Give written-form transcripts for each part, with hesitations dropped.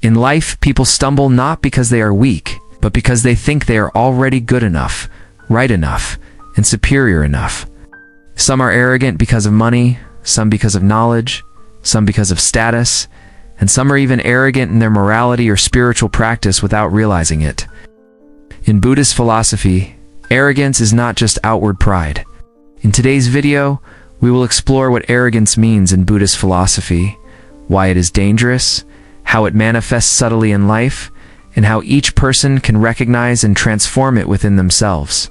In life, people stumble not because they are weak, but because they think they are already good enough, right enough, and superior enough. Some are arrogant because of money, some because of knowledge, some because of status, and some are even arrogant in their morality or spiritual practice without realizing it. In Buddhist philosophy, arrogance is not just outward pride. In today's video, we will explore what arrogance means in Buddhist philosophy, why it is dangerous, how it manifests subtly in life, and how each person can recognize and transform it within themselves.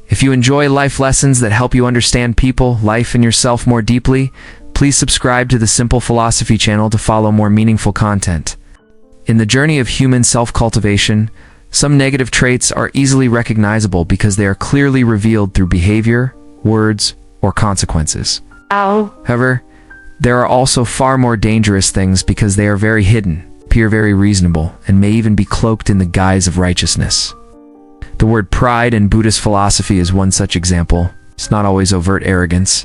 If you enjoy life lessons that help you understand people, life, and yourself more deeply, please subscribe to the Simple Philosophy channel to follow more meaningful content. In the journey of human self-cultivation, some negative traits are easily recognizable because they are clearly revealed through behavior, words, or consequences. However, there are also far more dangerous things because they are very hidden, appear very reasonable, and may even be cloaked in the guise of righteousness. The word pride in Buddhist philosophy is one such example. It's not always overt arrogance,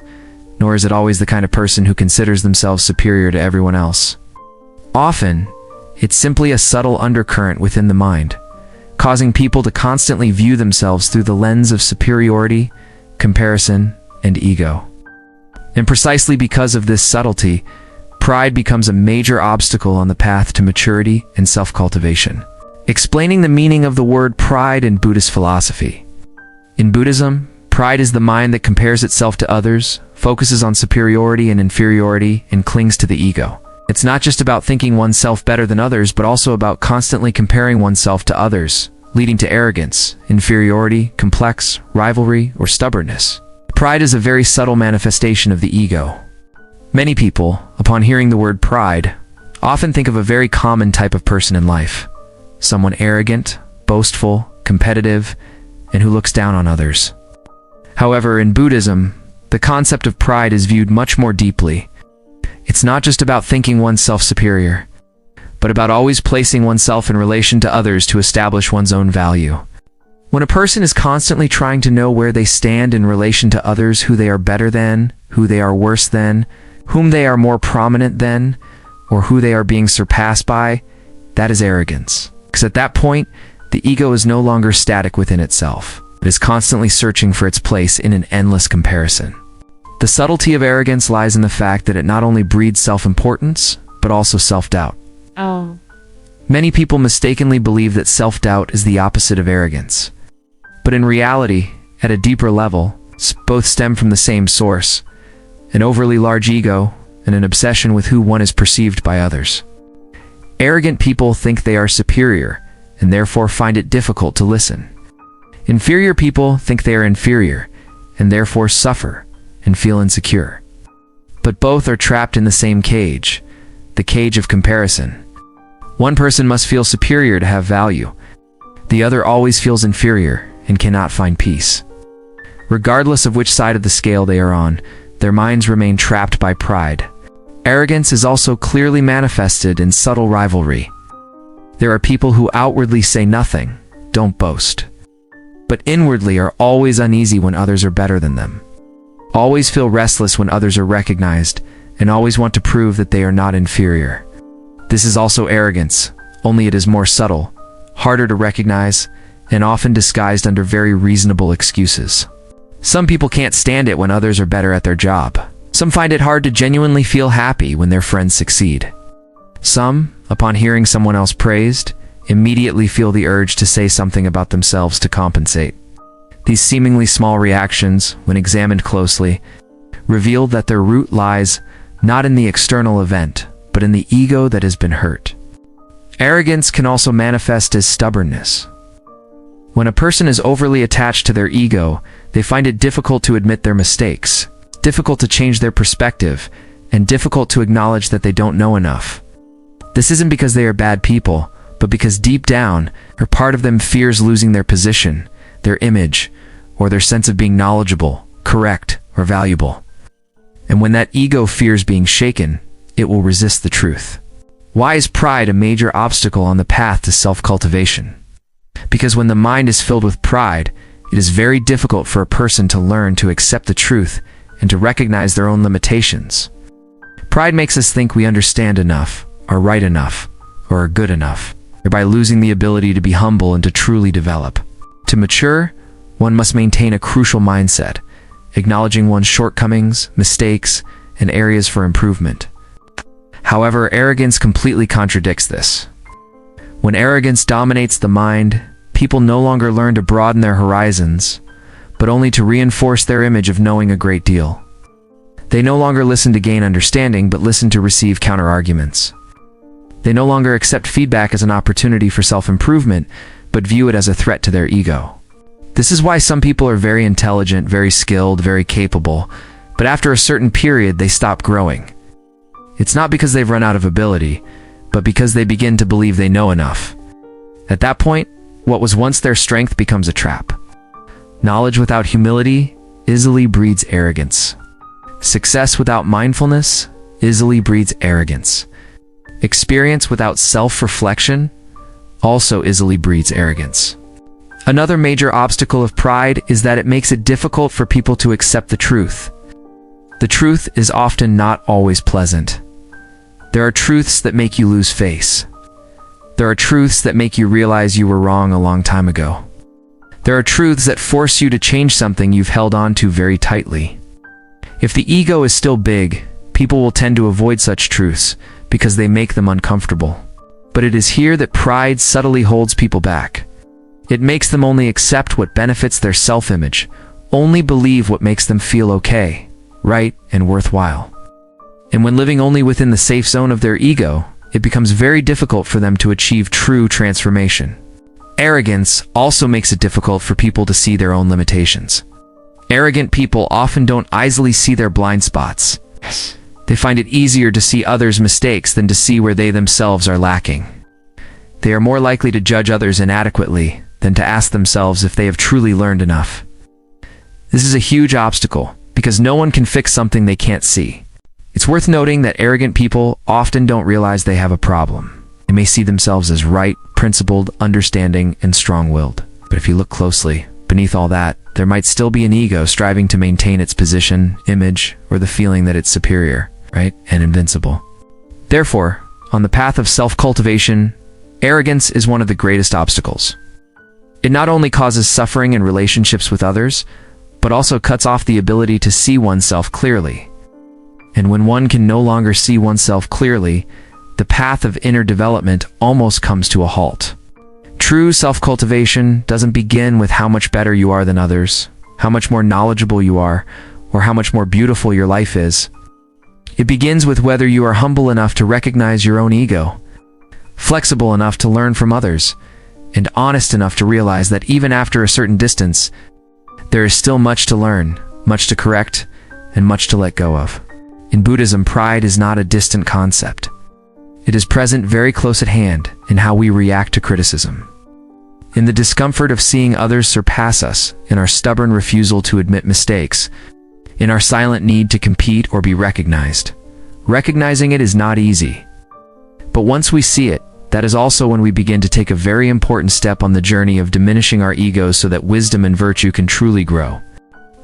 nor is it always the kind of person who considers themselves superior to everyone else. Often, it's simply a subtle undercurrent within the mind, causing people to constantly view themselves through the lens of superiority, comparison, and ego. And precisely because of this subtlety, pride becomes a major obstacle on the path to maturity and self-cultivation. Explaining the meaning of the word pride in Buddhist philosophy. In Buddhism, pride is the mind that compares itself to others, focuses on superiority and inferiority, and clings to the ego. It's not just about thinking oneself better than others, but also about constantly comparing oneself to others, leading to arrogance, inferiority, complex, rivalry, or stubbornness. Pride is a very subtle manifestation of the ego. Many people, upon hearing the word pride, often think of a very common type of person in life. Someone arrogant, boastful, competitive, and who looks down on others. However, in Buddhism, the concept of pride is viewed much more deeply. It's not just about thinking oneself superior, but about always placing oneself in relation to others to establish one's own value. When a person is constantly trying to know where they stand in relation to others, who they are better than, who they are worse than, whom they are more prominent than, or who they are being surpassed by, that is arrogance. Because at that point, the ego is no longer static within itself. It is constantly searching for its place in an endless comparison. The subtlety of arrogance lies in the fact that it not only breeds self-importance, but also self-doubt. Many people mistakenly believe that self-doubt is the opposite of arrogance. But in reality, at a deeper level, both stem from the same source: an overly large ego and an obsession with who one is perceived by others. Arrogant people think they are superior and therefore find it difficult to listen. Inferior people think they are inferior and therefore suffer and feel insecure. But both are trapped in the same cage, the cage of comparison. One person must feel superior to have value. The other always feels inferior and cannot find peace. Regardless of which side of the scale they are on, their minds remain trapped by pride. Arrogance is also clearly manifested in subtle rivalry. There are people who outwardly say nothing, don't boast, but inwardly are always uneasy when others are better than them, always feel restless when others are recognized, and always want to prove that they are not inferior. This is also arrogance, only it is more subtle, harder to recognize, and often disguised under very reasonable excuses. Some people can't stand it when others are better at their job. Some find it hard to genuinely feel happy when their friends succeed. Some, upon hearing someone else praised, immediately feel the urge to say something about themselves to compensate. These seemingly small reactions, when examined closely, reveal that their root lies not in the external event, but in the ego that has been hurt. Arrogance can also manifest as stubbornness. When a person is overly attached to their ego, they find it difficult to admit their mistakes, difficult to change their perspective, and difficult to acknowledge that they don't know enough. This isn't because they are bad people, but because deep down, a part of them fears losing their position, their image, or their sense of being knowledgeable, correct, or valuable. And when that ego fears being shaken, it will resist the truth. Why is pride a major obstacle on the path to self-cultivation? Because when the mind is filled with pride, it is very difficult for a person to learn to accept the truth and to recognize their own limitations. Pride makes us think we understand enough, are right enough, or are good enough, thereby losing the ability to be humble and to truly develop. To mature, one must maintain a crucial mindset, acknowledging one's shortcomings, mistakes, and areas for improvement. However, arrogance completely contradicts this. When arrogance dominates the mind, people no longer learn to broaden their horizons, but only to reinforce their image of knowing a great deal. They no longer listen to gain understanding, but listen to receive counter-arguments. They no longer accept feedback as an opportunity for self-improvement, but view it as a threat to their ego. This is why some people are very intelligent, very skilled, very capable, but after a certain period they stop growing. It's not because they've run out of ability, but because they begin to believe they know enough. At that point, what was once their strength becomes a trap. Knowledge without humility easily breeds arrogance. Success without mindfulness easily breeds arrogance. Experience without self-reflection also easily breeds arrogance. Another major obstacle of pride is that it makes it difficult for people to accept the truth. The truth is often not always pleasant. There are truths that make you lose face. There are truths that make you realize you were wrong a long time ago. There are truths that force you to change something you've held on to very tightly. If the ego is still big, people will tend to avoid such truths because they make them uncomfortable. But it is here that pride subtly holds people back. It makes them only accept what benefits their self-image, only believe what makes them feel okay, right, and worthwhile. And when living only within the safe zone of their ego, it becomes very difficult for them to achieve true transformation. Arrogance also makes it difficult for people to see their own limitations. Arrogant people often don't easily see their blind spots. They find it easier to see others' mistakes than to see where they themselves are lacking. They are more likely to judge others inadequately than to ask themselves if they have truly learned enough. This is a huge obstacle, because no one can fix something they can't see. It's worth noting that arrogant people often don't realize they have a problem. They may see themselves as right, principled, understanding, and strong-willed. But if you look closely, beneath all that, there might still be an ego striving to maintain its position, image, or the feeling that it's superior, right, and invincible. Therefore, on the path of self-cultivation, arrogance is one of the greatest obstacles. It not only causes suffering in relationships with others, but also cuts off the ability to see oneself clearly. And when one can no longer see oneself clearly, the path of inner development almost comes to a halt. True self-cultivation doesn't begin with how much better you are than others, how much more knowledgeable you are, or how much more beautiful your life is. It begins with whether you are humble enough to recognize your own ego, flexible enough to learn from others, and honest enough to realize that even after a certain distance, there is still much to learn, much to correct, and much to let go of. In Buddhism, pride is not a distant concept. It is present very close at hand in how we react to criticism. In the discomfort of seeing others surpass us, in our stubborn refusal to admit mistakes, in our silent need to compete or be recognized. Recognizing it is not easy. But once we see it, that is also when we begin to take a very important step on the journey of diminishing our egos so that wisdom and virtue can truly grow.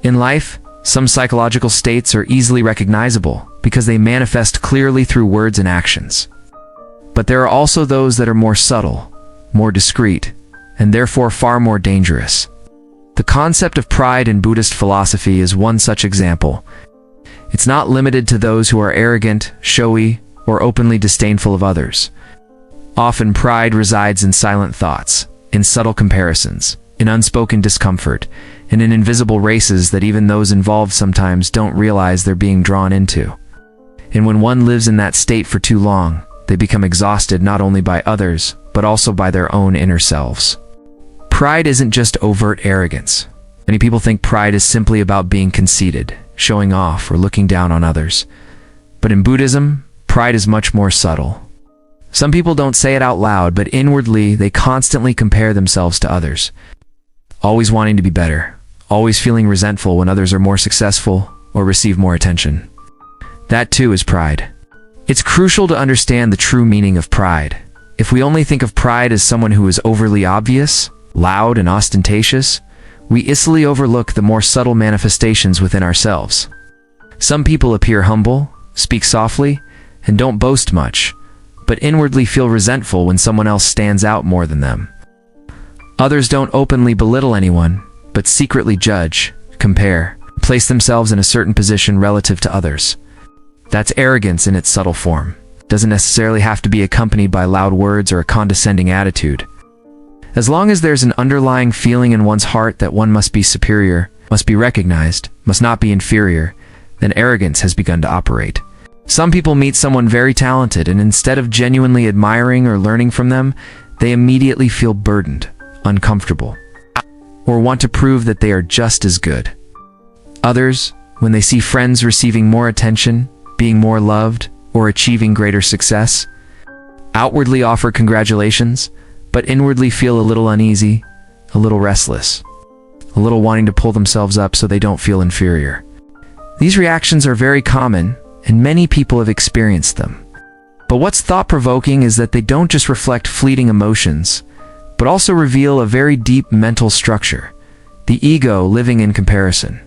In life, some psychological states are easily recognizable because they manifest clearly through words and actions. But there are also those that are more subtle, more discreet, and therefore far more dangerous. The concept of pride in Buddhist philosophy is one such example. It's not limited to those who are arrogant, showy, or openly disdainful of others. Often pride resides in silent thoughts, in subtle comparisons, in unspoken discomfort, and in invisible races that even those involved sometimes don't realize they're being drawn into. And when one lives in that state for too long, they become exhausted not only by others, but also by their own inner selves. Pride isn't just overt arrogance. Many people think pride is simply about being conceited, showing off, or looking down on others. But in Buddhism, pride is much more subtle. Some people don't say it out loud, but inwardly they constantly compare themselves to others, always wanting to be better, always feeling resentful when others are more successful or receive more attention. That too is pride. It's crucial to understand the true meaning of pride. If we only think of pride as someone who is overly obvious, loud, and ostentatious, we easily overlook the more subtle manifestations within ourselves. Some people appear humble, speak softly, and don't boast much, but inwardly feel resentful when someone else stands out more than them. Others don't openly belittle anyone, but secretly judge, compare, place themselves in a certain position relative to others. That's arrogance in its subtle form. It doesn't necessarily have to be accompanied by loud words or a condescending attitude. As long as there's an underlying feeling in one's heart that one must be superior, must be recognized, must not be inferior, then arrogance has begun to operate. Some people meet someone very talented, and instead of genuinely admiring or learning from them, they immediately feel burdened, uncomfortable, or want to prove that they are just as good. Others, when they see friends receiving more attention, being more loved, or achieving greater success, outwardly offer congratulations, but inwardly feel a little uneasy, a little restless, a little wanting to pull themselves up so they don't feel inferior. These reactions are very common, and many people have experienced them. But what's thought-provoking is that they don't just reflect fleeting emotions, but also reveal a very deep mental structure, the ego living in comparison.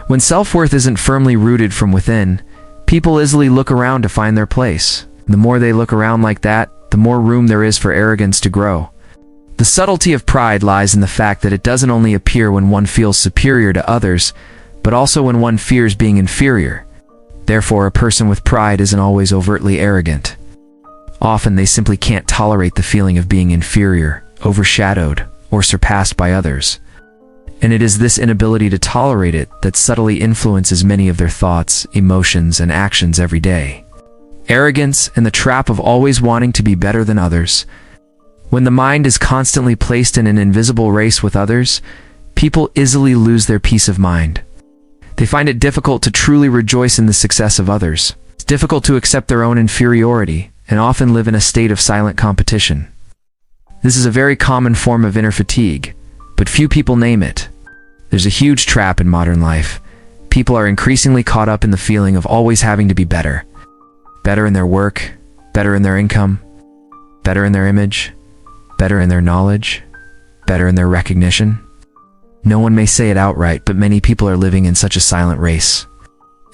When self-worth isn't firmly rooted from within, people easily look around to find their place. The more they look around like that, the more room there is for arrogance to grow. The subtlety of pride lies in the fact that it doesn't only appear when one feels superior to others, but also when one fears being inferior. Therefore, a person with pride isn't always overtly arrogant. Often they simply can't tolerate the feeling of being inferior, overshadowed, or surpassed by others. And it is this inability to tolerate it that subtly influences many of their thoughts, emotions, and actions every day. Arrogance and the trap of always wanting to be better than others. When the mind is constantly placed in an invisible race with others, people easily lose their peace of mind. They find it difficult to truly rejoice in the success of others. It's difficult to accept their own inferiority, and often live in a state of silent competition. This is a very common form of inner fatigue, but few people name it. There's a huge trap in modern life. People are increasingly caught up in the feeling of always having to be better. Better in their work, better in their income, better in their image, better in their knowledge, better in their recognition. No one may say it outright, but many people are living in such a silent race.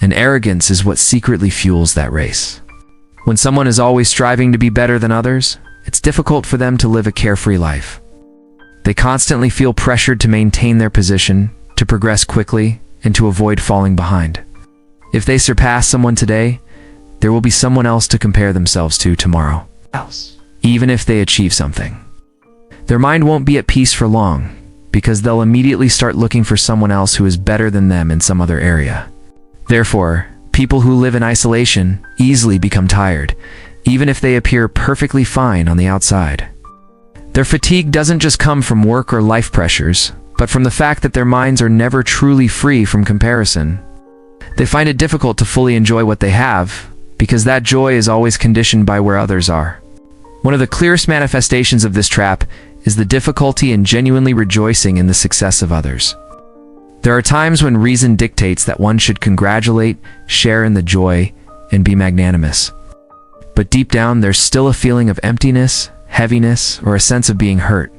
And arrogance is what secretly fuels that race. When someone is always striving to be better than others, it's difficult for them to live a carefree life. They constantly feel pressured to maintain their position, to progress quickly, and to avoid falling behind. If they surpass someone today, there will be someone else to compare themselves to tomorrow, even if they achieve something. Their mind won't be at peace for long, because they'll immediately start looking for someone else who is better than them in some other area. Therefore, people who live in isolation easily become tired, even if they appear perfectly fine on the outside. Their fatigue doesn't just come from work or life pressures, but from the fact that their minds are never truly free from comparison. They find it difficult to fully enjoy what they have, because that joy is always conditioned by where others are. One of the clearest manifestations of this trap is the difficulty in genuinely rejoicing in the success of others. There are times when reason dictates that one should congratulate, share in the joy, and be magnanimous. But deep down, there's still a feeling of emptiness, heaviness, or a sense of being hurt.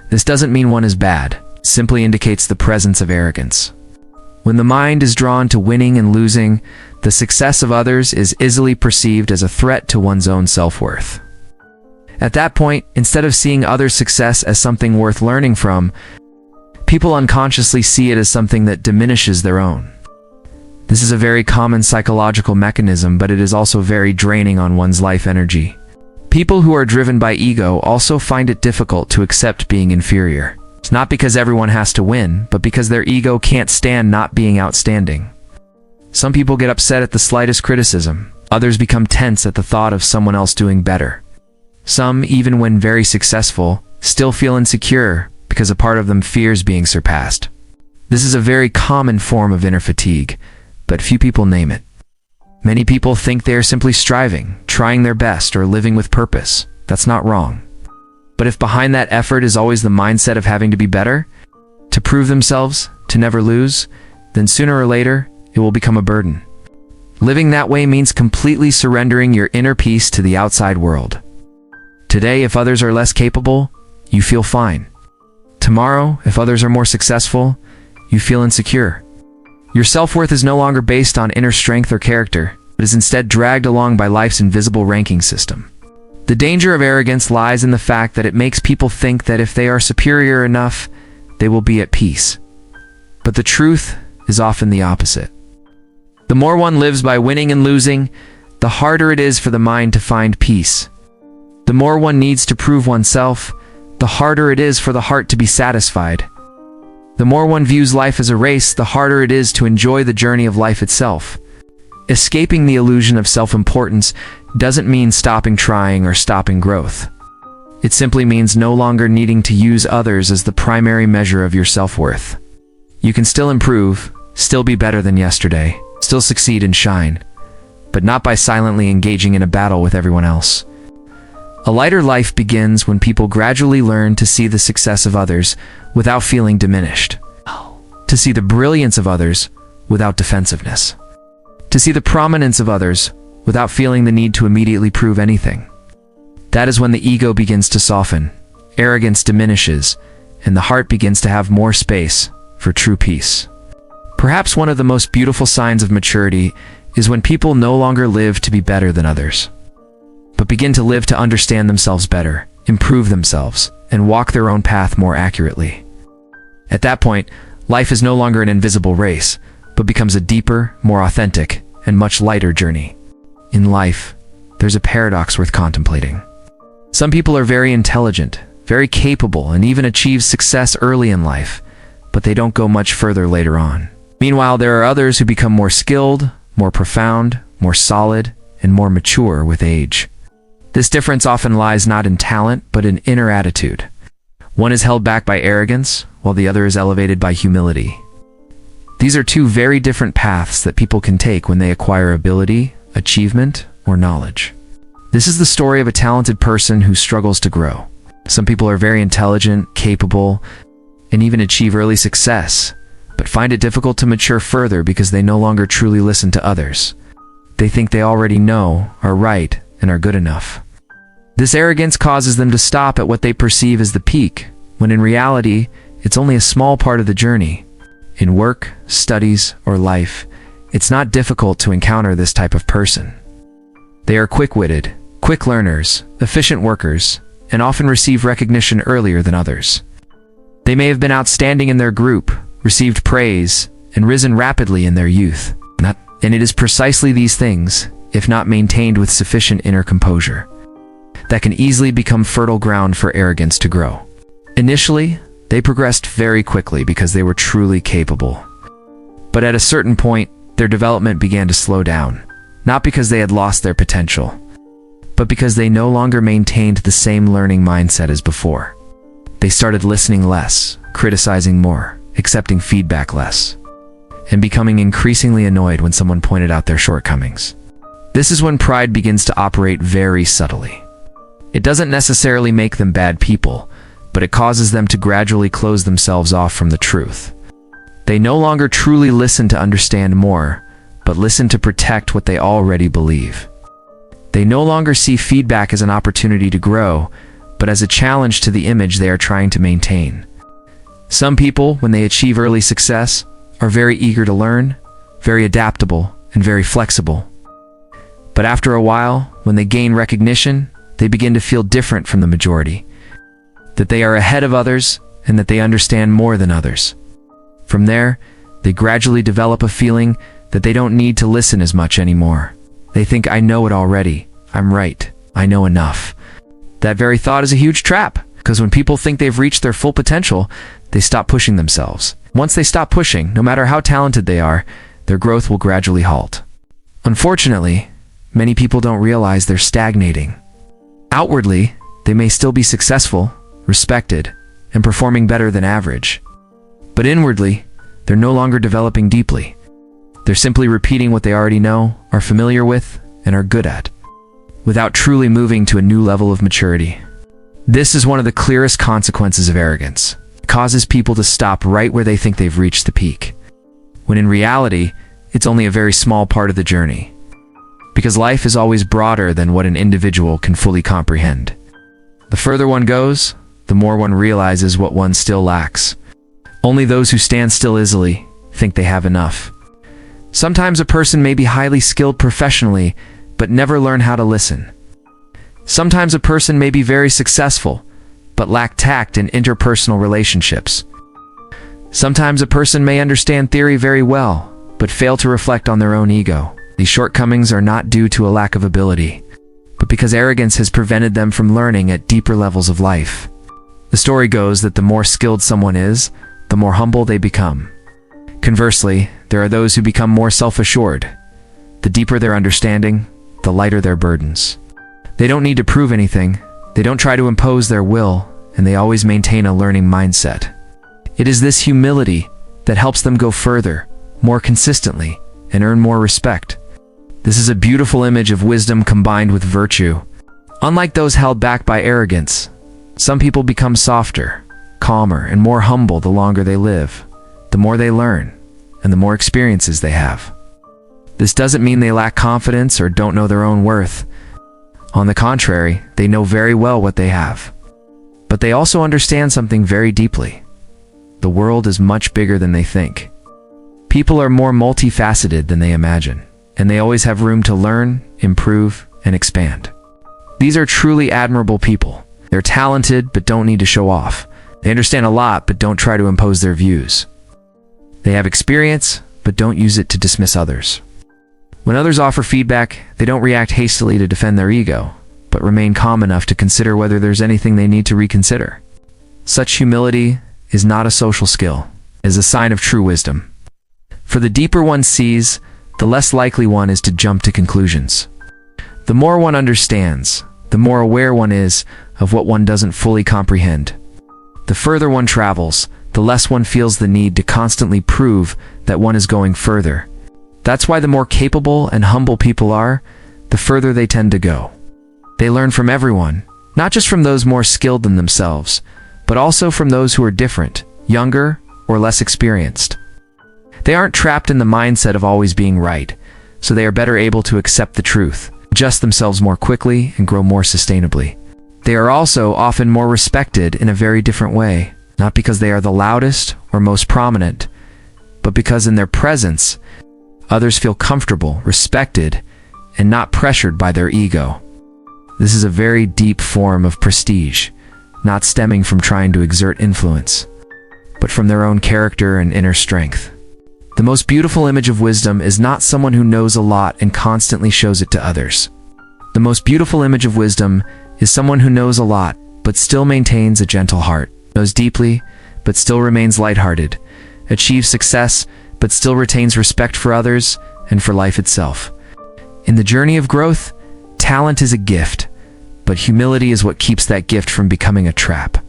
This doesn't mean one is bad, it simply indicates the presence of arrogance. When the mind is drawn to winning and losing, the success of others is easily perceived as a threat to one's own self-worth. At that point, instead of seeing others' success as something worth learning from, people unconsciously see it as something that diminishes their own. This is a very common psychological mechanism, but it is also very draining on one's life energy. People who are driven by ego also find it difficult to accept being inferior. It's not because everyone has to win, but because their ego can't stand not being outstanding. Some people get upset at the slightest criticism. Others become tense at the thought of someone else doing better. Some, even when very successful, still feel insecure because a part of them fears being surpassed. This is a very common form of inner fatigue, but few people name it. Many people think they are simply striving, trying their best, or living with purpose. That's not wrong. But if behind that effort is always the mindset of having to be better, to prove themselves, to never lose, then sooner or later, it will become a burden. Living that way means completely surrendering your inner peace to the outside world. Today, if others are less capable, you feel fine. Tomorrow, if others are more successful, you feel insecure. Your self-worth is no longer based on inner strength or character, but is instead dragged along by life's invisible ranking system. The danger of arrogance lies in the fact that it makes people think that if they are superior enough, they will be at peace. But the truth is often the opposite. The more one lives by winning and losing, the harder it is for the mind to find peace. The more one needs to prove oneself, the harder it is for the heart to be satisfied. The more one views life as a race, the harder it is to enjoy the journey of life itself. Escaping the illusion of self-importance doesn't mean stopping trying or stopping growth. It simply means no longer needing to use others as the primary measure of your self-worth. You can still improve, still be better than yesterday, still succeed and shine, but not by silently engaging in a battle with everyone else. A lighter life begins when people gradually learn to see the success of others without feeling diminished, to see the brilliance of others without defensiveness, to see the prominence of others without feeling the need to immediately prove anything. That is when the ego begins to soften, arrogance diminishes, and the heart begins to have more space for true peace. Perhaps one of the most beautiful signs of maturity is when people no longer live to be better than others, but begin to live to understand themselves better, improve themselves, and walk their own path more accurately. At that point, life is no longer an invisible race, but becomes a deeper, more authentic, and much lighter journey. In life, there's a paradox worth contemplating. Some people are very intelligent, very capable, and even achieve success early in life, but they don't go much further later on. Meanwhile, there are others who become more skilled, more profound, more solid, and more mature with age. This difference often lies not in talent, but in inner attitude. One is held back by arrogance, while the other is elevated by humility. These are two very different paths that people can take when they acquire ability, achievement, or knowledge. This is the story of a talented person who struggles to grow. Some people are very intelligent, capable, and even achieve early success, but find it difficult to mature further because they no longer truly listen to others. They think they already know, are right, and are good enough. This arrogance causes them to stop at what they perceive as the peak, when in reality, it's only a small part of the journey. In work, studies, or life, it's not difficult to encounter this type of person. They are quick-witted, quick learners, efficient workers, and often receive recognition earlier than others. They may have been outstanding in their group, received praise, and risen rapidly in their youth. And it is precisely these things, if not maintained with sufficient inner composure, that can easily become fertile ground for arrogance to grow. Initially, they progressed very quickly because they were truly capable. But at a certain point, their development began to slow down, not because they had lost their potential, but because they no longer maintained the same learning mindset as before. They started listening less, criticizing more, accepting feedback less, and becoming increasingly annoyed when someone pointed out their shortcomings. This is when pride begins to operate very subtly. It doesn't necessarily make them bad people, but it causes them to gradually close themselves off from the truth. They no longer truly listen to understand more, but listen to protect what they already believe. They no longer see feedback as an opportunity to grow, but as a challenge to the image they are trying to maintain. Some people, when they achieve early success, are very eager to learn, very adaptable, and very flexible. But after a while, when they gain recognition, they begin to feel different from the majority, that they are ahead of others and that they understand more than others. From there, they gradually develop a feeling that they don't need to listen as much anymore. They think, I know it already, I'm right, I know enough. That very thought is a huge trap, because when people think they've reached their full potential, they stop pushing themselves. Once they stop pushing, no matter how talented they are, their growth will gradually halt. Unfortunately, many people don't realize they're stagnating. Outwardly, they may still be successful, respected, and performing better than average. But inwardly, they're no longer developing deeply. They're simply repeating what they already know, are familiar with, and are good at, without truly moving to a new level of maturity. This is one of the clearest consequences of arrogance. It causes people to stop right where they think they've reached the peak, when in reality, it's only a very small part of the journey. Because life is always broader than what an individual can fully comprehend. The further one goes, the more one realizes what one still lacks. Only those who stand still easily think they have enough. Sometimes a person may be highly skilled professionally, but never learn how to listen. Sometimes a person may be very successful, but lack tact in interpersonal relationships. Sometimes a person may understand theory very well, but fail to reflect on their own ego. These shortcomings are not due to a lack of ability, but because arrogance has prevented them from learning at deeper levels of life. The story goes that the more skilled someone is, the more humble they become. Conversely, there are those who become more self-assured. The deeper their understanding, the lighter their burdens. They don't need to prove anything, they don't try to impose their will, and they always maintain a learning mindset. It is this humility that helps them go further, more consistently, and earn more respect. This is a beautiful image of wisdom combined with virtue. Unlike those held back by arrogance, some people become softer, calmer, and more humble the longer they live, the more they learn, and the more experiences they have. This doesn't mean they lack confidence or don't know their own worth. On the contrary, they know very well what they have. But they also understand something very deeply. The world is much bigger than they think. People are more multifaceted than they imagine, and they always have room to learn, improve, and expand. These are truly admirable people. They're talented, but don't need to show off. They understand a lot, but don't try to impose their views. They have experience, but don't use it to dismiss others. When others offer feedback, they don't react hastily to defend their ego, but remain calm enough to consider whether there's anything they need to reconsider. Such humility is not a social skill. It is a sign of true wisdom. For the deeper one sees, the less likely one is to jump to conclusions. The more one understands, the more aware one is of what one doesn't fully comprehend. The further one travels, the less one feels the need to constantly prove that one is going further. That's why the more capable and humble people are, the further they tend to go. They learn from everyone, not just from those more skilled than themselves, but also from those who are different, younger, or less experienced. They aren't trapped in the mindset of always being right, so they are better able to accept the truth, adjust themselves more quickly, and grow more sustainably. They are also often more respected in a very different way, not because they are the loudest or most prominent, but because in their presence, others feel comfortable, respected, and not pressured by their ego. This is a very deep form of prestige, not stemming from trying to exert influence, but from their own character and inner strength. The most beautiful image of wisdom is not someone who knows a lot and constantly shows it to others. The most beautiful image of wisdom is someone who knows a lot, but still maintains a gentle heart, knows deeply, but still remains lighthearted, achieves success, but still retains respect for others and for life itself. In the journey of growth, talent is a gift, but humility is what keeps that gift from becoming a trap.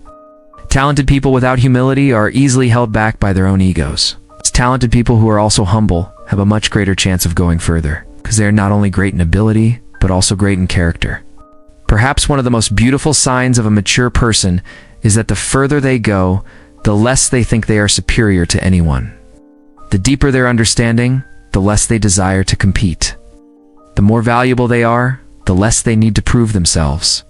Talented people without humility are easily held back by their own egos. Talented people who are also humble have a much greater chance of going further, because they are not only great in ability, but also great in character. Perhaps one of the most beautiful signs of a mature person is that the further they go, the less they think they are superior to anyone. The deeper their understanding, the less they desire to compete. The more valuable they are, the less they need to prove themselves.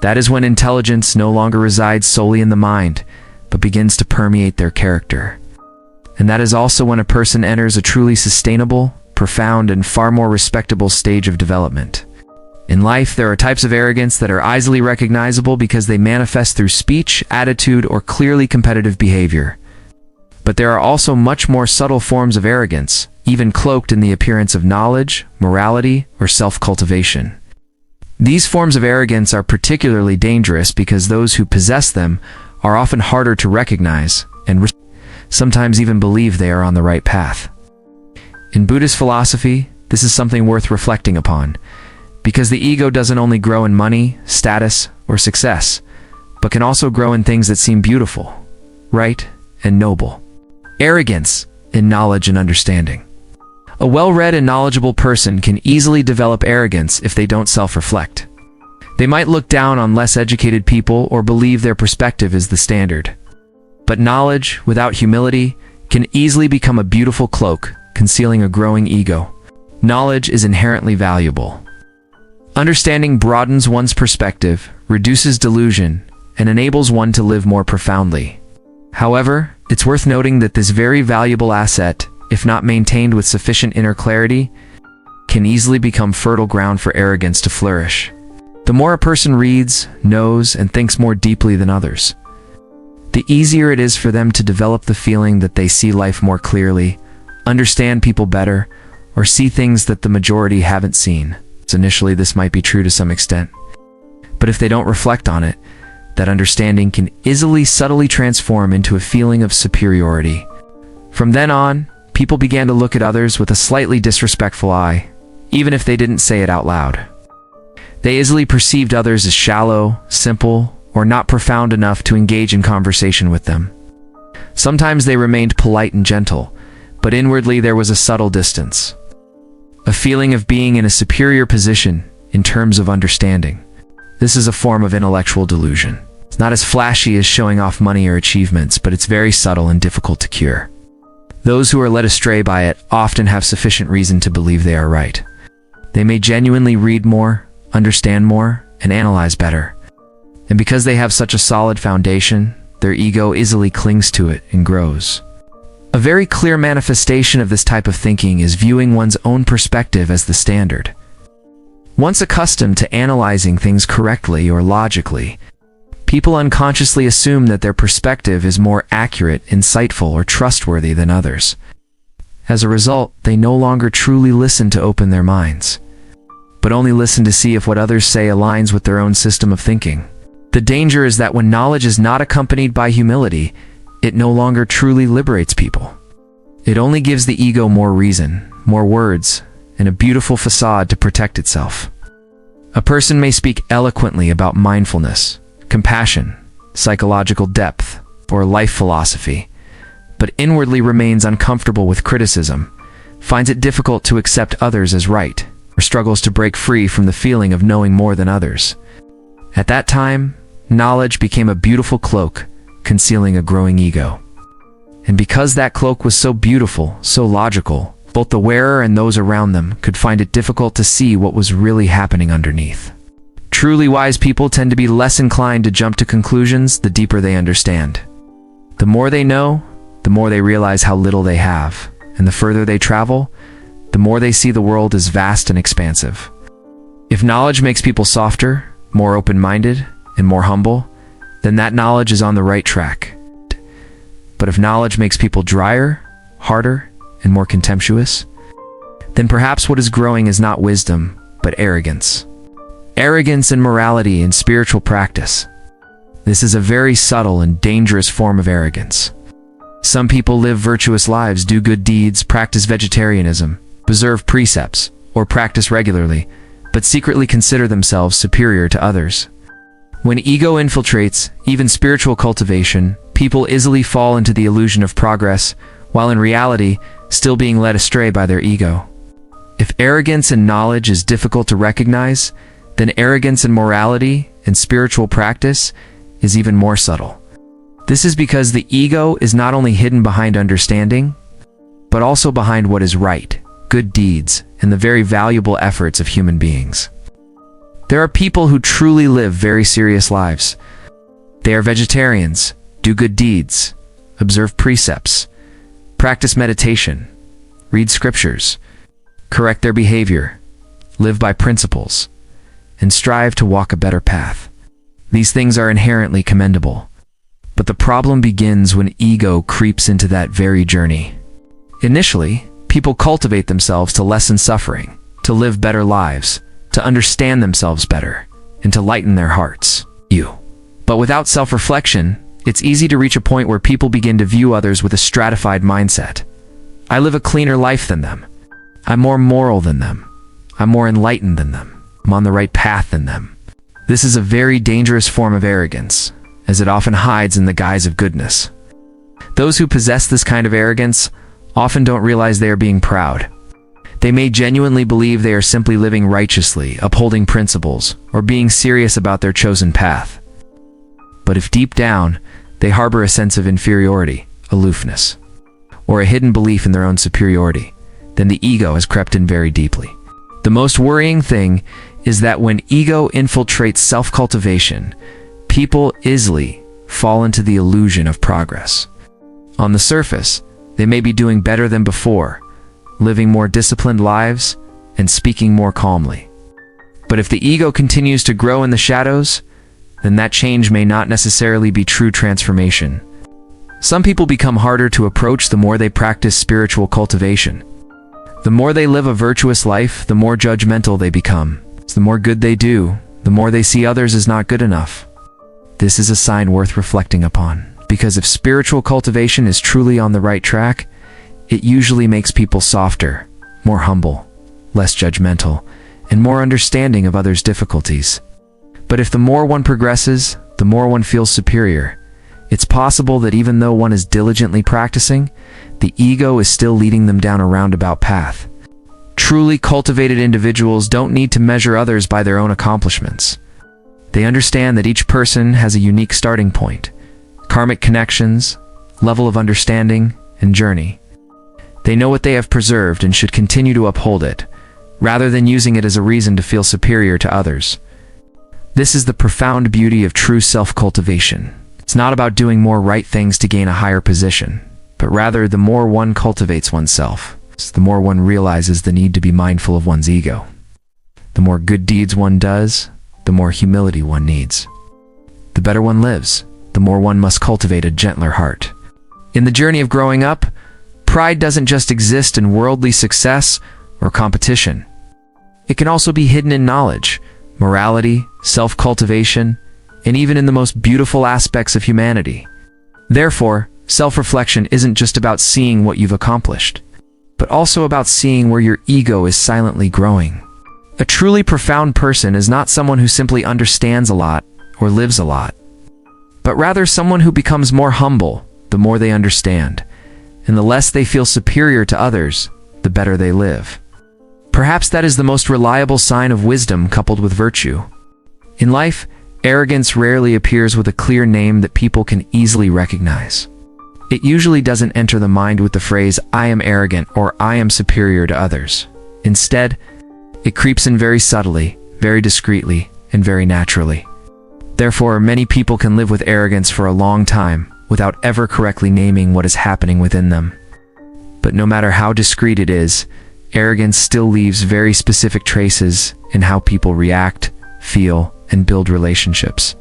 That is when intelligence no longer resides solely in the mind, but begins to permeate their character. And that is also when a person enters a truly sustainable, profound, and far more respectable stage of development. In life, there are types of arrogance that are easily recognizable because they manifest through speech, attitude, or clearly competitive behavior. But there are also much more subtle forms of arrogance, even cloaked in the appearance of knowledge, morality, or self-cultivation. These forms of arrogance are particularly dangerous because those who possess them are often harder to recognize and sometimes even believe they are on the right path. In Buddhist philosophy, this is something worth reflecting upon, because the ego doesn't only grow in money, status, or success, but can also grow in things that seem beautiful, right, and noble. Arrogance in knowledge and understanding. A well-read and knowledgeable person can easily develop arrogance if they don't self-reflect. They might look down on less educated people or believe their perspective is the standard. But knowledge, without humility, can easily become a beautiful cloak, concealing a growing ego. Knowledge is inherently valuable. Understanding broadens one's perspective, reduces delusion, and enables one to live more profoundly. However, it's worth noting that this very valuable asset, if not maintained with sufficient inner clarity, can easily become fertile ground for arrogance to flourish. The more a person reads, knows, and thinks more deeply than others, the easier it is for them to develop the feeling that they see life more clearly, understand people better, or see things that the majority haven't seen. So initially, this might be true to some extent, but if they don't reflect on it, that understanding can easily subtly transform into a feeling of superiority. From then on, people began to look at others with a slightly disrespectful eye, even if they didn't say it out loud. They easily perceived others as shallow, simple, or not profound enough to engage in conversation with them. Sometimes they remained polite and gentle, but inwardly there was a subtle distance, a feeling of being in a superior position in terms of understanding. This is a form of intellectual delusion. It's not as flashy as showing off money or achievements, but it's very subtle and difficult to cure. Those who are led astray by it often have sufficient reason to believe they are right. They may genuinely read more, understand more, and analyze better. And because they have such a solid foundation, their ego easily clings to it and grows. A very clear manifestation of this type of thinking is viewing one's own perspective as the standard. Once accustomed to analyzing things correctly or logically, people unconsciously assume that their perspective is more accurate, insightful, or trustworthy than others. As a result, they no longer truly listen to open their minds, but only listen to see if what others say aligns with their own system of thinking. The danger is that when knowledge is not accompanied by humility, it no longer truly liberates people. It only gives the ego more reason, more words, and a beautiful facade to protect itself. A person may speak eloquently about mindfulness, compassion, psychological depth, or life philosophy, but inwardly remains uncomfortable with criticism, finds it difficult to accept others as right, or struggles to break free from the feeling of knowing more than others. At that time, knowledge became a beautiful cloak, concealing a growing ego. And because that cloak was so beautiful, so logical, both the wearer and those around them could find it difficult to see what was really happening underneath. Truly wise people tend to be less inclined to jump to conclusions the deeper they understand. The more they know, the more they realize how little they have, and the further they travel, the more they see the world as vast and expansive. If knowledge makes people softer, more open-minded, and more humble, then that knowledge is on the right track. But if knowledge makes people drier, harder, and more contemptuous, then perhaps what is growing is not wisdom, but arrogance. Arrogance in morality and spiritual practice. This is a very subtle and dangerous form of arrogance. Some people live virtuous lives, do good deeds, practice vegetarianism, observe precepts, or practice regularly, but secretly consider themselves superior to others. When ego infiltrates even spiritual cultivation, people easily fall into the illusion of progress, while in reality, still being led astray by their ego. If arrogance in knowledge is difficult to recognize, then arrogance in morality and spiritual practice is even more subtle. This is because the ego is not only hidden behind understanding, but also behind what is right, good deeds, and the very valuable efforts of human beings. There are people who truly live very serious lives. They are vegetarians, do good deeds, observe precepts, practice meditation, read scriptures, correct their behavior, live by principles, and strive to walk a better path. These things are inherently commendable. But the problem begins when ego creeps into that very journey. Initially, people cultivate themselves to lessen suffering, to live better lives, to understand themselves better, and to lighten their hearts. But without self-reflection, it's easy to reach a point where people begin to view others with a stratified mindset. I live a cleaner life than them. I'm more moral than them. I'm more enlightened than them. I'm on the right path than them. This is a very dangerous form of arrogance, as it often hides in the guise of goodness. Those who possess this kind of arrogance often don't realize they are being proud. They may genuinely believe they are simply living righteously, upholding principles, or being serious about their chosen path. But if deep down, they harbor a sense of inferiority, aloofness, or a hidden belief in their own superiority, then the ego has crept in very deeply. The most worrying thing is that when ego infiltrates self-cultivation, people easily fall into the illusion of progress. On the surface, they may be doing better than before, living more disciplined lives, and speaking more calmly. But if the ego continues to grow in the shadows, then that change may not necessarily be true transformation. Some people become harder to approach the more they practice spiritual cultivation. The more they live a virtuous life, the more judgmental they become. The more good they do, the more they see others as not good enough. This is a sign worth reflecting upon, because if spiritual cultivation is truly on the right track, it usually makes people softer, more humble, less judgmental, and more understanding of others' difficulties. But if the more one progresses, the more one feels superior, it's possible that even though one is diligently practicing, the ego is still leading them down a roundabout path. Truly cultivated individuals don't need to measure others by their own accomplishments. They understand that each person has a unique starting point, karmic connections, level of understanding, and journey. They know what they have preserved and should continue to uphold it, rather than using it as a reason to feel superior to others. This is the profound beauty of true self-cultivation. It's not about doing more right things to gain a higher position, but rather the more one cultivates oneself, the more one realizes the need to be mindful of one's ego. The more good deeds one does, the more humility one needs. The better one lives, the more one must cultivate a gentler heart. In the journey of growing up, pride doesn't just exist in worldly success or competition. It can also be hidden in knowledge, morality, self-cultivation, and even in the most beautiful aspects of humanity. Therefore, self-reflection isn't just about seeing what you've accomplished, but also about seeing where your ego is silently growing. A truly profound person is not someone who simply understands a lot or lives a lot, but rather someone who becomes more humble the more they understand, and the less they feel superior to others, the better they live. Perhaps that is the most reliable sign of wisdom coupled with virtue. In life, arrogance rarely appears with a clear name that people can easily recognize. It usually doesn't enter the mind with the phrase, "I am arrogant" or "I am superior to others." Instead, it creeps in very subtly, very discreetly, and very naturally. Therefore, many people can live with arrogance for a long time without ever correctly naming what is happening within them. But no matter how discreet it is, arrogance still leaves very specific traces in how people react, feel, and build relationships.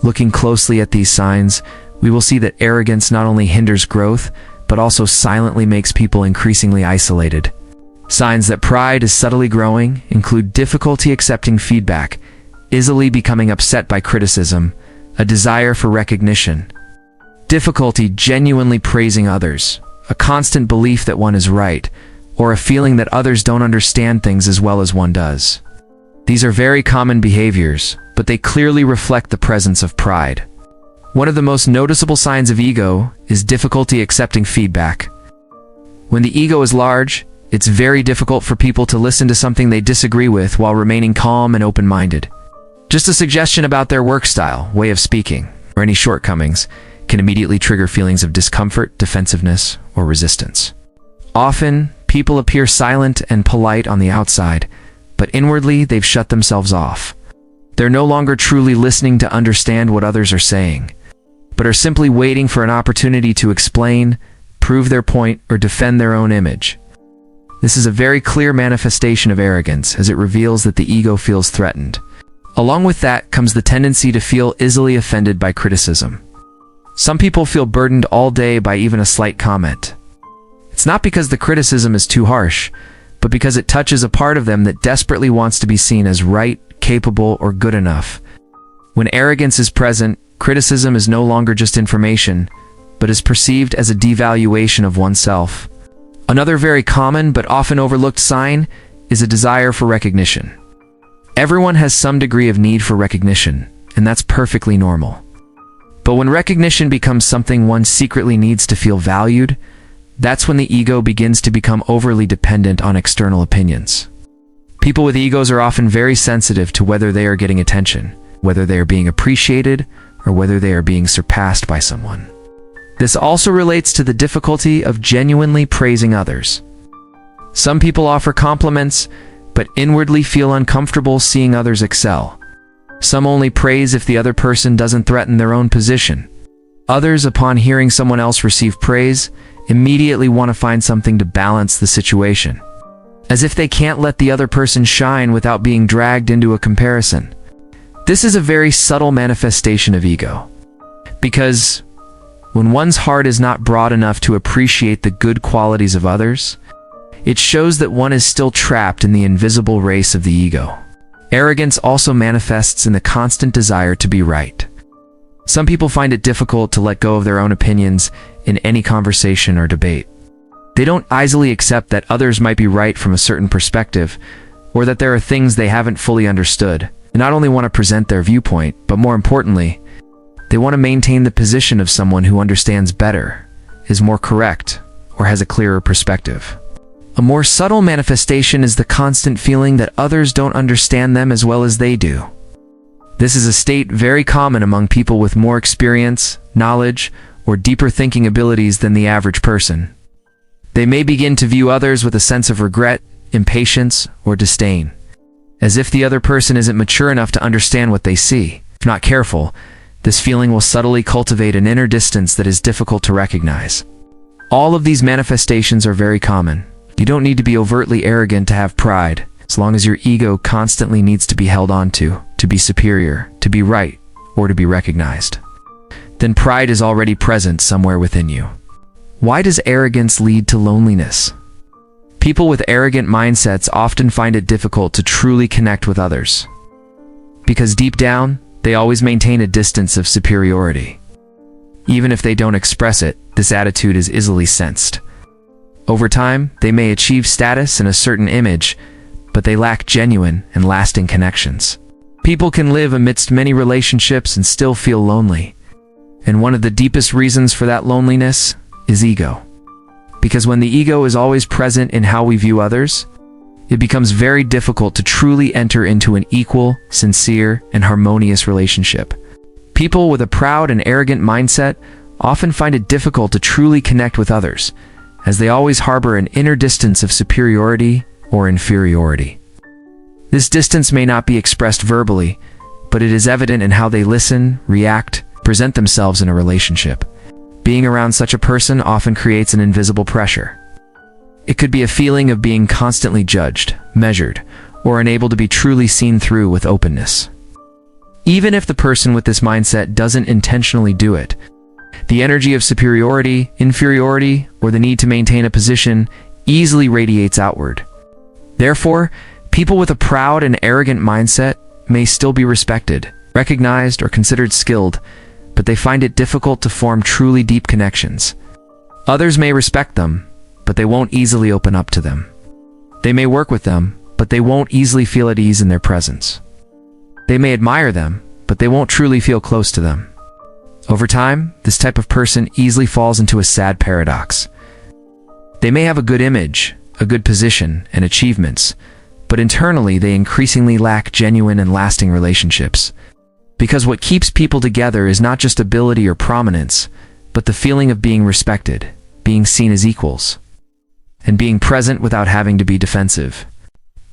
Looking closely at these signs, we will see that arrogance not only hinders growth, but also silently makes people increasingly isolated. Signs that pride is subtly growing include difficulty accepting feedback, easily becoming upset by criticism, a desire for recognition, difficulty genuinely praising others, a constant belief that one is right, or a feeling that others don't understand things as well as one does. These are very common behaviors, but they clearly reflect the presence of pride. One of the most noticeable signs of ego is difficulty accepting feedback. When the ego is large, it's very difficult for people to listen to something they disagree with while remaining calm and open-minded. Just a suggestion about their work style, way of speaking, or any shortcomings can immediately trigger feelings of discomfort, defensiveness, or resistance. Often, people appear silent and polite on the outside, but inwardly they've shut themselves off. They're no longer truly listening to understand what others are saying, but are simply waiting for an opportunity to explain, prove their point, or defend their own image. This is a very clear manifestation of arrogance, as it reveals that the ego feels threatened. Along with that comes the tendency to feel easily offended by criticism. Some people feel burdened all day by even a slight comment. It's not because the criticism is too harsh, but because it touches a part of them that desperately wants to be seen as right, capable, or good enough. When arrogance is present, criticism is no longer just information, but is perceived as a devaluation of oneself. Another very common but often overlooked sign is a desire for recognition. Everyone has some degree of need for recognition, and that's perfectly normal. But when recognition becomes something one secretly needs to feel valued, that's when the ego begins to become overly dependent on external opinions. People with egos are often very sensitive to whether they are getting attention, whether they are being appreciated, or whether they are being surpassed by someone. This also relates to the difficulty of genuinely praising others. Some people offer compliments, but inwardly feel uncomfortable seeing others excel. Some only praise if the other person doesn't threaten their own position. Others, upon hearing someone else receive praise, immediately want to find something to balance the situation. as if they can't let the other person shine without being dragged into a comparison. This is a very subtle manifestation of ego, because when one's heart is not broad enough to appreciate the good qualities of others, it shows that one is still trapped in the invisible race of the ego. Arrogance also manifests in the constant desire to be right. Some people find it difficult to let go of their own opinions in any conversation or debate. They don't easily accept that others might be right from a certain perspective, or that there are things they haven't fully understood. They not only want to present their viewpoint, but more importantly, they want to maintain the position of someone who understands better, is more correct, or has a clearer perspective. A more subtle manifestation is the constant feeling that others don't understand them as well as they do. This is a state very common among people with more experience, knowledge, or deeper thinking abilities than the average person. They may begin to view others with a sense of regret, impatience, or disdain, as if the other person isn't mature enough to understand what they see. If not careful, this feeling will subtly cultivate an inner distance that is difficult to recognize. All of these manifestations are very common. You don't need to be overtly arrogant to have pride, as long as your ego constantly needs to be held onto, to be superior, to be right, or to be recognized. Then pride is already present somewhere within you. Why does arrogance lead to loneliness? People with arrogant mindsets often find it difficult to truly connect with others, because deep down, they always maintain a distance of superiority. Even if they don't express it, this attitude is easily sensed. Over time, they may achieve status and a certain image, but they lack genuine and lasting connections. People can live amidst many relationships and still feel lonely. And one of the deepest reasons for that loneliness is ego. Because when the ego is always present in how we view others, it becomes very difficult to truly enter into an equal, sincere, and harmonious relationship. People with a proud and arrogant mindset often find it difficult to truly connect with others, as they always harbor an inner distance of superiority or inferiority. This distance may not be expressed verbally, but it is evident in how they listen, react, present themselves in a relationship. Being around such a person often creates an invisible pressure. It could be a feeling of being constantly judged, measured, or unable to be truly seen through with openness. Even if the person with this mindset doesn't intentionally do it, the energy of superiority, inferiority, or the need to maintain a position easily radiates outward. Therefore, people with a proud and arrogant mindset may still be respected, recognized, or considered skilled, but they find it difficult to form truly deep connections. Others may respect them, but they won't easily open up to them. They may work with them, but they won't easily feel at ease in their presence. They may admire them, but they won't truly feel close to them. Over time, this type of person easily falls into a sad paradox. They may have a good image, a good position, and achievements, but internally they increasingly lack genuine and lasting relationships. Because what keeps people together is not just ability or prominence, but the feeling of being respected, being seen as equals, and being present without having to be defensive.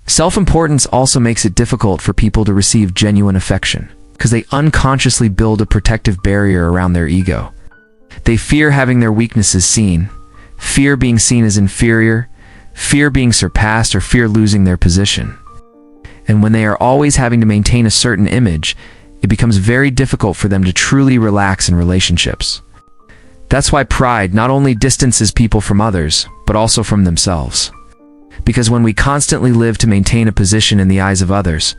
Self-importance also makes it difficult for people to receive genuine affection, because they unconsciously build a protective barrier around their ego. They fear having their weaknesses seen, fear being seen as inferior, fear being surpassed, or fear losing their position. And when they are always having to maintain a certain image, it becomes very difficult for them to truly relax in relationships. That's why pride not only distances people from others, but also from themselves. Because when we constantly live to maintain a position in the eyes of others,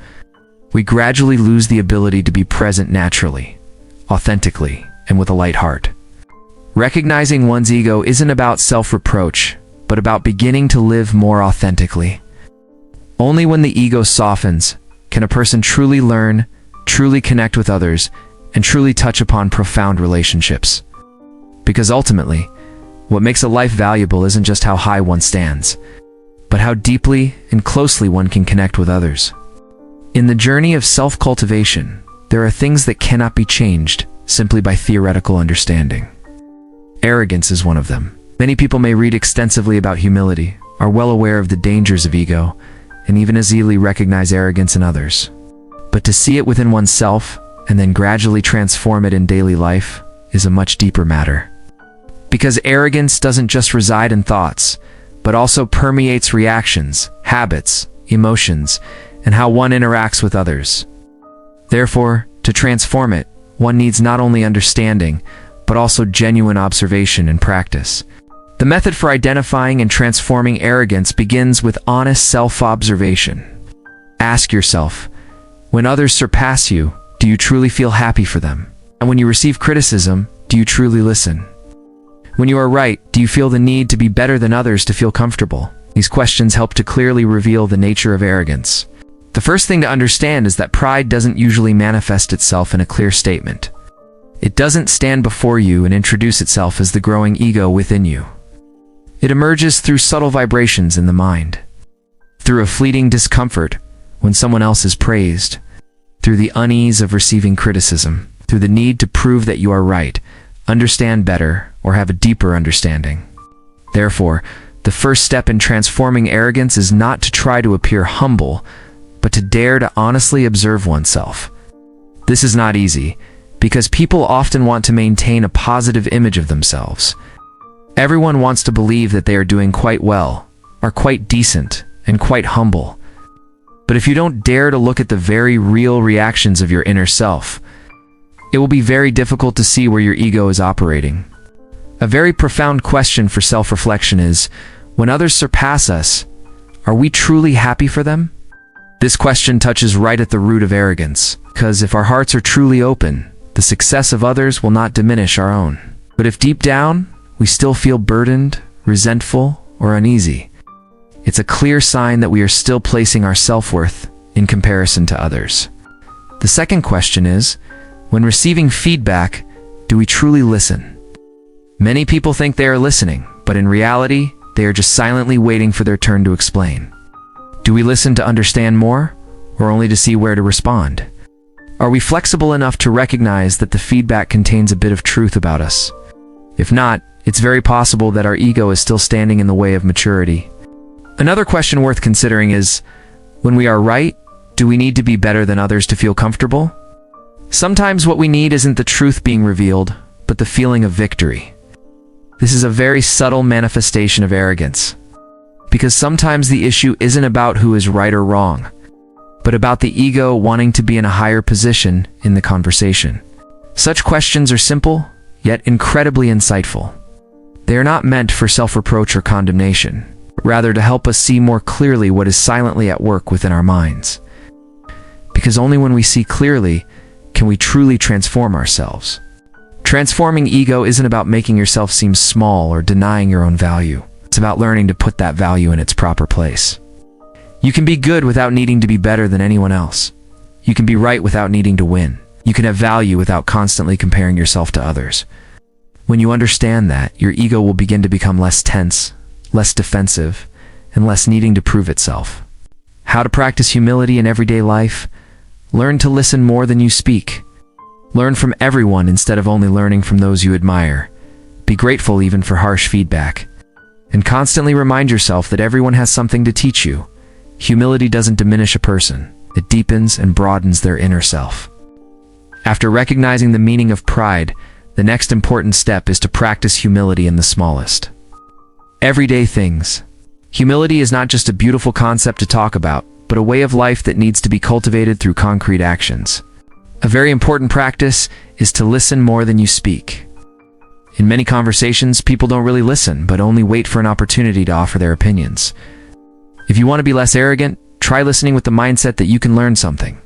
we gradually lose the ability to be present naturally, authentically, and with a light heart. Recognizing one's ego isn't about self-reproach, but about beginning to live more authentically. Only when the ego softens can a person truly learn, truly connect with others, and truly touch upon profound relationships. Because ultimately, what makes a life valuable isn't just how high one stands, but how deeply and closely one can connect with others. In the journey of self-cultivation, there are things that cannot be changed simply by theoretical understanding. Arrogance is one of them. Many people may read extensively about humility, are well aware of the dangers of ego, and even easily recognize arrogance in others. But to see it within oneself and then gradually transform it in daily life is a much deeper matter. Because arrogance doesn't just reside in thoughts, but also permeates reactions, habits, emotions, and how one interacts with others. Therefore, to transform it, one needs not only understanding, but also genuine observation and practice. The method for identifying and transforming arrogance begins with honest self-observation. Ask yourself, when others surpass you, do you truly feel happy for them? And when you receive criticism, do you truly listen? When you are right, do you feel the need to be better than others to feel comfortable? These questions help to clearly reveal the nature of arrogance. The first thing to understand is that pride doesn't usually manifest itself in a clear statement. It doesn't stand before you and introduce itself as the growing ego within you. It emerges through subtle vibrations in the mind, through a fleeting discomfort when someone else is praised, through the unease of receiving criticism, through the need to prove that you are right, understand better, or have a deeper understanding. Therefore, the first step in transforming arrogance is not to try to appear humble, but to dare to honestly observe oneself. This is not easy, because people often want to maintain a positive image of themselves. Everyone wants to believe that they are doing quite well, are quite decent, and quite humble. But if you don't dare to look at the very real reactions of your inner self, it will be very difficult to see where your ego is operating. A very profound question for self-reflection is, when others surpass us, are we truly happy for them? This question touches right at the root of arrogance, because if our hearts are truly open, the success of others will not diminish our own. But if deep down, we still feel burdened, resentful, or uneasy, it's a clear sign that we are still placing our self-worth in comparison to others. The second question is, when receiving feedback, do we truly listen? Many people think they are listening, but in reality, they are just silently waiting for their turn to explain. Do we listen to understand more, or only to see where to respond? Are we flexible enough to recognize that the feedback contains a bit of truth about us? If not, it's very possible that our ego is still standing in the way of maturity. Another question worth considering is, when we are right, do we need to be better than others to feel comfortable? Sometimes what we need isn't the truth being revealed, but the feeling of victory. This is a very subtle manifestation of arrogance, because sometimes the issue isn't about who is right or wrong, but about the ego wanting to be in a higher position in the conversation. Such questions are simple, yet incredibly insightful. They are not meant for self-reproach or condemnation, but rather to help us see more clearly what is silently at work within our minds. Because only when we see clearly can we truly transform ourselves. Transforming ego isn't about making yourself seem small or denying your own value. It's about learning to put that value in its proper place. You can be good without needing to be better than anyone else. You can be right without needing to win. You can have value without constantly comparing yourself to others. When you understand that, your ego will begin to become less tense, less defensive, and less needing to prove itself. How to practice humility in everyday life? Learn to listen more than you speak. Learn from everyone instead of only learning from those you admire. Be grateful even for harsh feedback. And constantly remind yourself that everyone has something to teach you. Humility doesn't diminish a person. It deepens and broadens their inner self. After recognizing the meaning of pride, the next important step is to practice humility in the smallest everyday things. Humility is not just a beautiful concept to talk about, but a way of life that needs to be cultivated through concrete actions. A very important practice is to listen more than you speak. In many conversations, people don't really listen, but only wait for an opportunity to offer their opinions. If you want to be less arrogant, try listening with the mindset that you can learn something.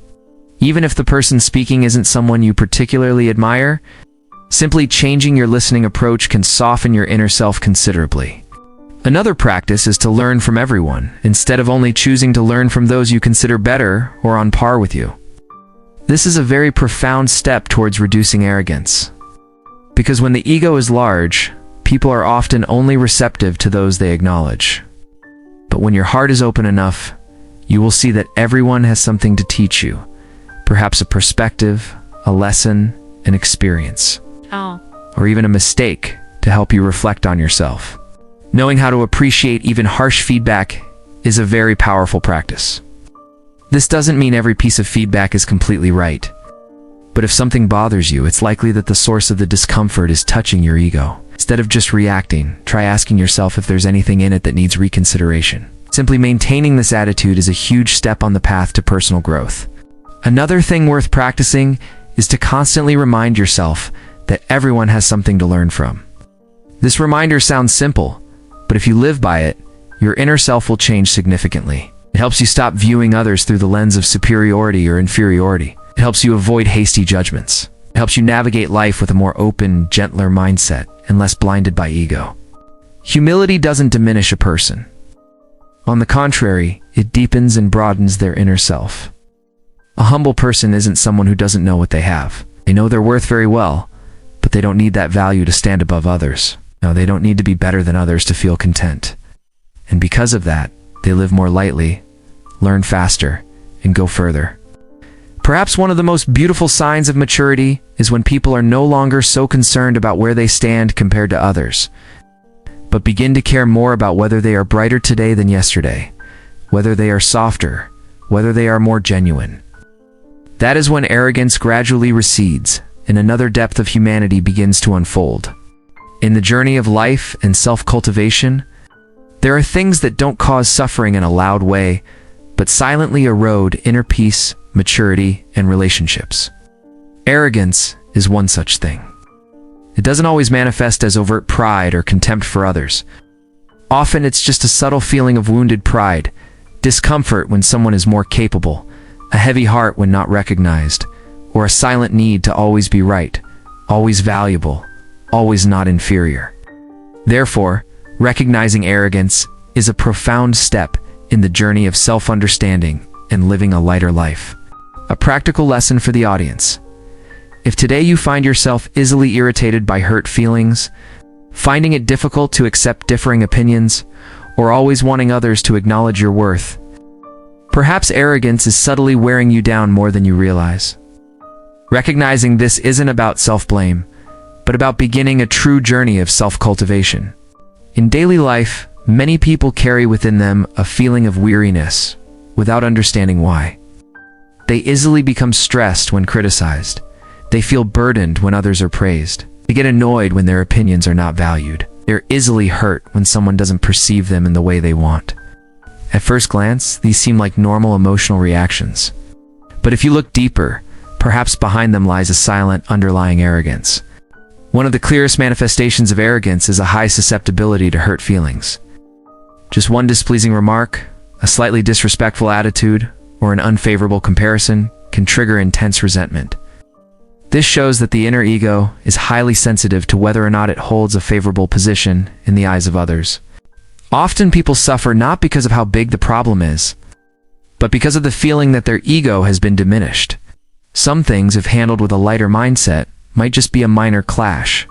Even if the person speaking isn't someone you particularly admire, simply changing your listening approach can soften your inner self considerably. Another practice is to learn from everyone, instead of only choosing to learn from those you consider better or on par with you. This is a very profound step towards reducing arrogance. Because when the ego is large, people are often only receptive to those they acknowledge. But when your heart is open enough, you will see that everyone has something to teach you. Perhaps a perspective, a lesson, an experience. Or even a mistake to help you reflect on yourself. Knowing how to appreciate even harsh feedback is a very powerful practice. This doesn't mean every piece of feedback is completely right. But if something bothers you, it's likely that the source of the discomfort is touching your ego. Instead of just reacting, try asking yourself if there's anything in it that needs reconsideration. Simply maintaining this attitude is a huge step on the path to personal growth. Another thing worth practicing is to constantly remind yourself that everyone has something to learn from. This reminder sounds simple, but if you live by it, your inner self will change significantly. It helps you stop viewing others through the lens of superiority or inferiority. It helps you avoid hasty judgments. It helps you navigate life with a more open, gentler mindset and less blinded by ego. Humility doesn't diminish a person. On the contrary, it deepens and broadens their inner self. A humble person isn't someone who doesn't know what they have. They know their worth very well, but they don't need that value to stand above others. No, they don't need to be better than others to feel content. And because of that, they live more lightly, learn faster, and go further. Perhaps one of the most beautiful signs of maturity is when people are no longer so concerned about where they stand compared to others, but begin to care more about whether they are brighter today than yesterday, whether they are softer, whether they are more genuine. That is when arrogance gradually recedes and another depth of humanity begins to unfold. In the journey of life and self-cultivation, there are things that don't cause suffering in a loud way, but silently erode inner peace, maturity, and relationships. Arrogance is one such thing. It doesn't always manifest as overt pride or contempt for others. Often it's just a subtle feeling of wounded pride, discomfort when someone is more capable, a heavy heart when not recognized, or a silent need to always be right, always valuable, always not inferior. Therefore, recognizing arrogance is a profound step in the journey of self-understanding and living a lighter life. A practical lesson for the audience. If today you find yourself easily irritated by hurt feelings, finding it difficult to accept differing opinions, or always wanting others to acknowledge your worth, perhaps arrogance is subtly wearing you down more than you realize. Recognizing this isn't about self-blame, but about beginning a true journey of self-cultivation. In daily life, many people carry within them a feeling of weariness, without understanding why. They easily become stressed when criticized. They feel burdened when others are praised. They get annoyed when their opinions are not valued. They're easily hurt when someone doesn't perceive them in the way they want. At first glance, these seem like normal emotional reactions. But if you look deeper, perhaps behind them lies a silent, underlying arrogance. One of the clearest manifestations of arrogance is a high susceptibility to hurt feelings. Just one displeasing remark, a slightly disrespectful attitude, or an unfavorable comparison can trigger intense resentment. This shows that the inner ego is highly sensitive to whether or not it holds a favorable position in the eyes of others. Often people suffer not because of how big the problem is, but because of the feeling that their ego has been diminished. Some things, if handled with a lighter mindset, might just be a minor clash.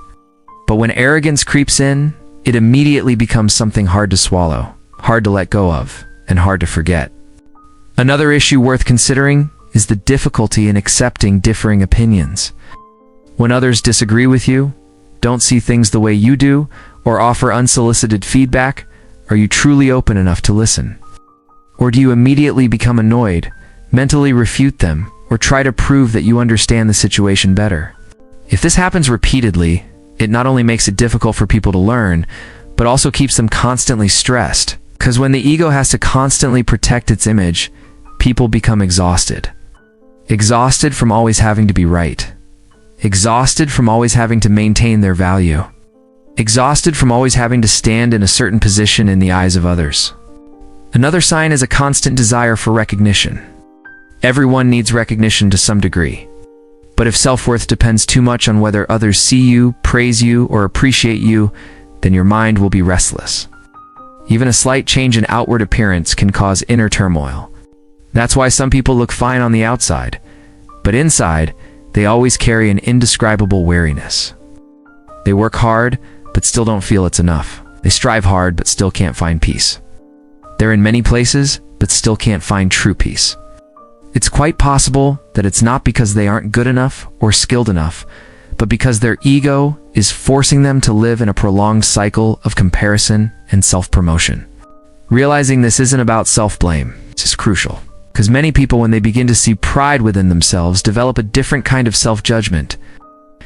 But when arrogance creeps in, it immediately becomes something hard to swallow, hard to let go of, and hard to forget. Another issue worth considering is the difficulty in accepting differing opinions. When others disagree with you, don't see things the way you do, or offer unsolicited feedback, are you truly open enough to listen? Or do you immediately become annoyed, mentally refute them, or try to prove that you understand the situation better? If this happens repeatedly, it not only makes it difficult for people to learn, but also keeps them constantly stressed. Because when the ego has to constantly protect its image, people become exhausted. Exhausted from always having to be right. Exhausted from always having to maintain their value. Exhausted from always having to stand in a certain position in the eyes of others. Another sign is a constant desire for recognition. Everyone needs recognition to some degree. But if self-worth depends too much on whether others see you, praise you, or appreciate you, then your mind will be restless. Even a slight change in outward appearance can cause inner turmoil. That's why some people look fine on the outside, but inside, they always carry an indescribable weariness. They work hard, but still don't feel it's enough. They strive hard, but still can't find peace. They're in many places, but still can't find true peace. It's quite possible that it's not because they aren't good enough or skilled enough, but because their ego is forcing them to live in a prolonged cycle of comparison and self-promotion. Realizing this isn't about self-blame is crucial, because many people, when they begin to see pride within themselves, develop a different kind of self-judgment.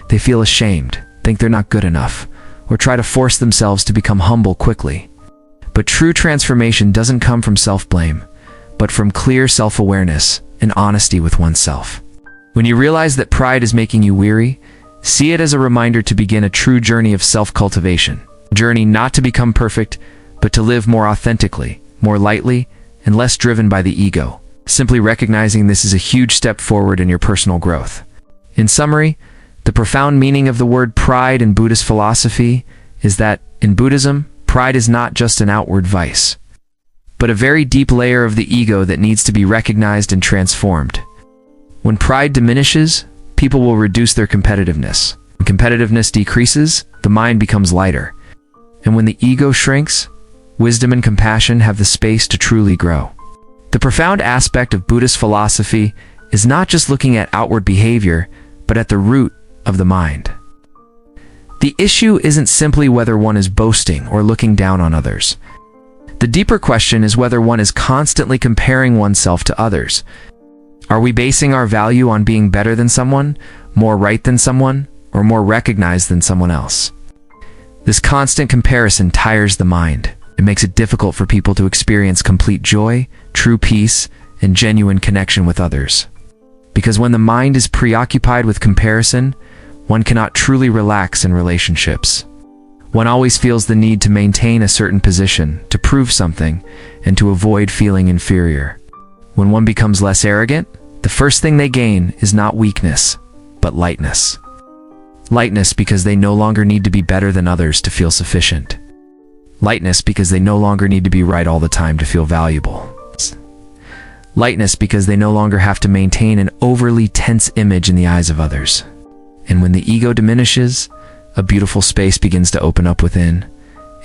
They feel ashamed, think they're not good enough, or try to force themselves to become humble quickly. But true transformation doesn't come from self-blame, but from clear self-awareness and honesty with oneself. When you realize that pride is making you weary, see it as a reminder to begin a true journey of self-cultivation. A journey not to become perfect, but to live more authentically, more lightly, and less driven by the ego. Simply recognizing this is a huge step forward in your personal growth. In summary, the profound meaning of the word pride in Buddhist philosophy is that, in Buddhism, pride is not just an outward vice, but a very deep layer of the ego that needs to be recognized and transformed. When pride diminishes, people will reduce their competitiveness. When competitiveness decreases, the mind becomes lighter. And when the ego shrinks, wisdom and compassion have the space to truly grow. The profound aspect of Buddhist philosophy is not just looking at outward behavior, but at the root of the mind. The issue isn't simply whether one is boasting or looking down on others. The deeper question is whether one is constantly comparing oneself to others. Are we basing our value on being better than someone, more right than someone, or more recognized than someone else? This constant comparison tires the mind. It makes it difficult for people to experience complete joy, true peace, and genuine connection with others. Because when the mind is preoccupied with comparison, one cannot truly relax in relationships. One always feels the need to maintain a certain position, to prove something, and to avoid feeling inferior. When one becomes less arrogant, the first thing they gain is not weakness, but lightness. Lightness because they no longer need to be better than others to feel sufficient. Lightness because they no longer need to be right all the time to feel valuable. Lightness because they no longer have to maintain an overly tense image in the eyes of others. And when the ego diminishes, a beautiful space begins to open up within.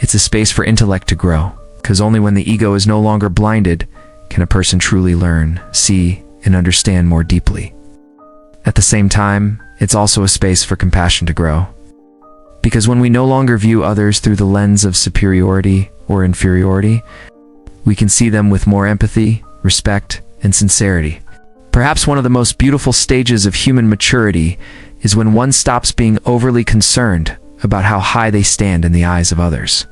It's a space for intellect to grow, because only when the ego is no longer blinded can a person truly learn, see, and understand more deeply. At the same time, it's also a space for compassion to grow. Because when we no longer view others through the lens of superiority or inferiority, we can see them with more empathy, respect, and sincerity. Perhaps one of the most beautiful stages of human maturity is when one stops being overly concerned about how high they stand in the eyes of others,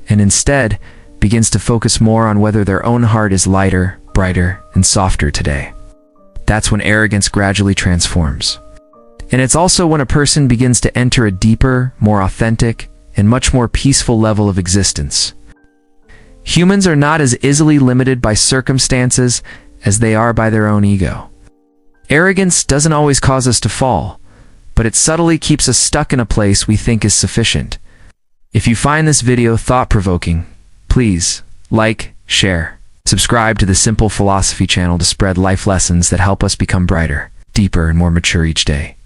and instead begins to focus more on whether their own heart is lighter, brighter, and softer today. That's when arrogance gradually transforms. And it's also when a person begins to enter a deeper, more authentic, and much more peaceful level of existence. Humans are not as easily limited by circumstances as they are by their own ego. Arrogance doesn't always cause us to fall, but it subtly keeps us stuck in a place we think is sufficient. If you find this video thought-provoking, please like, share, subscribe to the Simple Philosophy channel to spread life lessons that help us become brighter, deeper, and more mature each day.